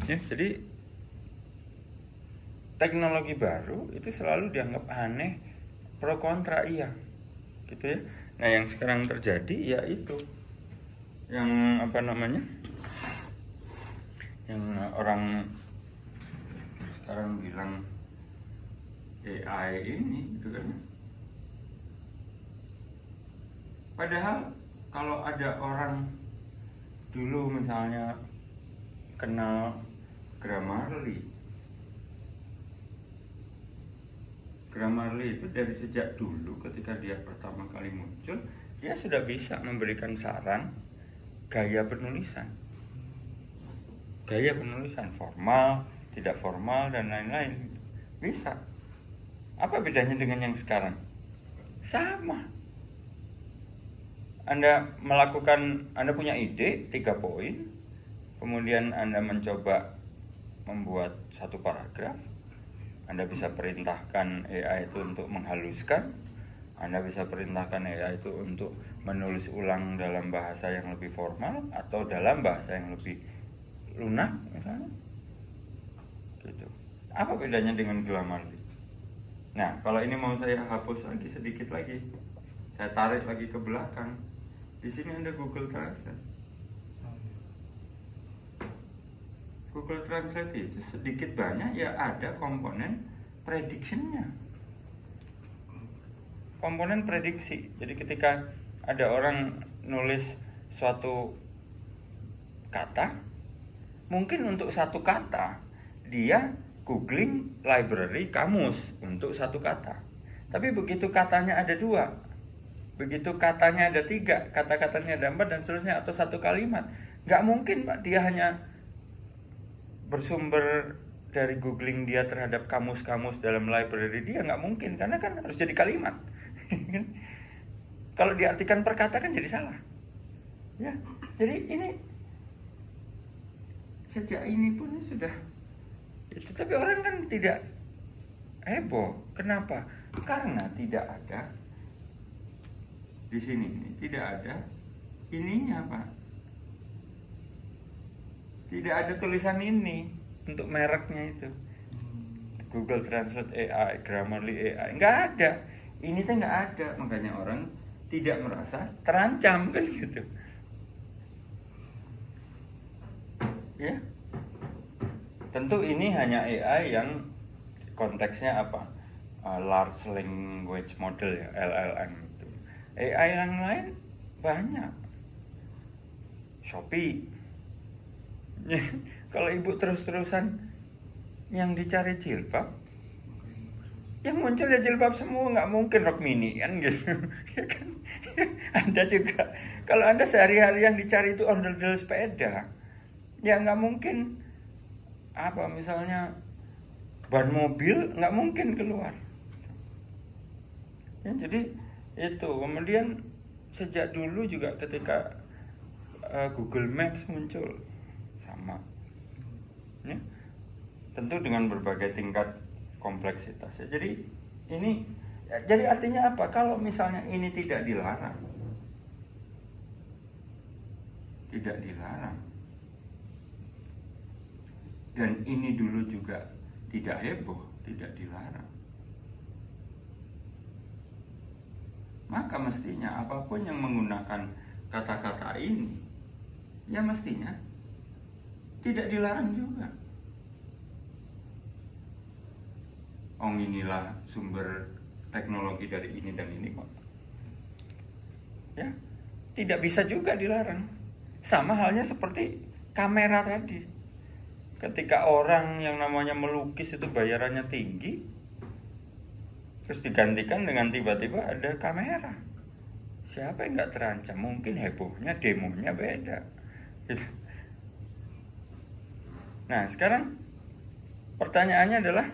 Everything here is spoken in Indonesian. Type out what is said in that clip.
Ya, jadi teknologi baru itu selalu dianggap aneh, pro kontra iya, gitu ya. Nah, yang sekarang terjadi ya itu, yang apa namanya, yang orang sekarang bilang AI ini, gitu kan. Padahal kalau ada orang dulu misalnya kenal Grammarly itu dari sejak dulu ketika dia pertama kali muncul, dia sudah bisa memberikan saran gaya penulisan formal, tidak formal, dan lain-lain. Bisa. Apa bedanya dengan yang sekarang? Sama. Anda punya ide 3 poin, kemudian Anda mencoba membuat satu paragraf. Anda bisa perintahkan AI itu untuk menghaluskan, Anda bisa perintahkan AI itu untuk menulis ulang dalam bahasa yang lebih formal atau dalam bahasa yang lebih lunak misalnya, gitu. Apa bedanya dengan Grammarly? Nah, kalau ini mau saya hapus lagi sedikit lagi, saya tarik lagi ke belakang. Di sini ada Google Translate. Google Translate itu sedikit banyak ya ada komponen prediction-nya. Komponen prediksi. Jadi ketika ada orang nulis suatu kata, mungkin untuk satu kata dia googling library kamus untuk satu kata. Tapi begitu katanya ada 2, begitu katanya ada 3, kata-katanya ada 4 dan seterusnya, atau satu kalimat, nggak mungkin Pak dia hanya bersumber dari googling dia terhadap kamus-kamus dalam library dia, nggak mungkin, karena kan harus jadi kalimat. Kalau diartikan per kata kan jadi salah. Ya, jadi ini sejak ini pun sudah itu, tapi orang kan tidak heboh. Kenapa? Karena tidak ada di sini, tidak ada ininya Pak. Tidak ada tulisan ini untuk mereknya itu. Google Translate AI, Grammarly AI, nggak ada. Ini tuh nggak ada, makanya orang tidak merasa terancam kan gitu. Ya, tentu ini hanya AI yang konteksnya apa? Large Language Model ya, LLM itu. AI yang lain banyak. Shopee. Kalau ibu terus-terusan yang dicari jilbab, yang muncul ya jilbab semua, nggak mungkin rok mini kan gitu. Ya kan? Anda juga, kalau Anda sehari-hari yang dicari itu ondel-ondel sepeda, ya nggak mungkin apa misalnya ban mobil, nggak mungkin keluar. Ya, jadi itu. Kemudian sejak dulu juga ketika Google Maps muncul sama, ya, tentu dengan berbagai tingkat kompleksitas. Ya, jadi ini, jadi artinya apa? Kalau misalnya ini tidak dilarang, dan ini dulu juga tidak heboh, tidak dilarang, maka mestinya apapun yang menggunakan kata-kata ini, ya mestinya tidak dilarang juga. Inilah sumber teknologi dari ini dan ini kok. Ya, tidak bisa juga dilarang. Sama halnya seperti kamera tadi. Ketika orang yang namanya melukis itu bayarannya tinggi, terus digantikan dengan tiba-tiba ada kamera, siapa yang nggak terancam? Mungkin hebohnya, demonya beda gitu. Nah sekarang pertanyaannya adalah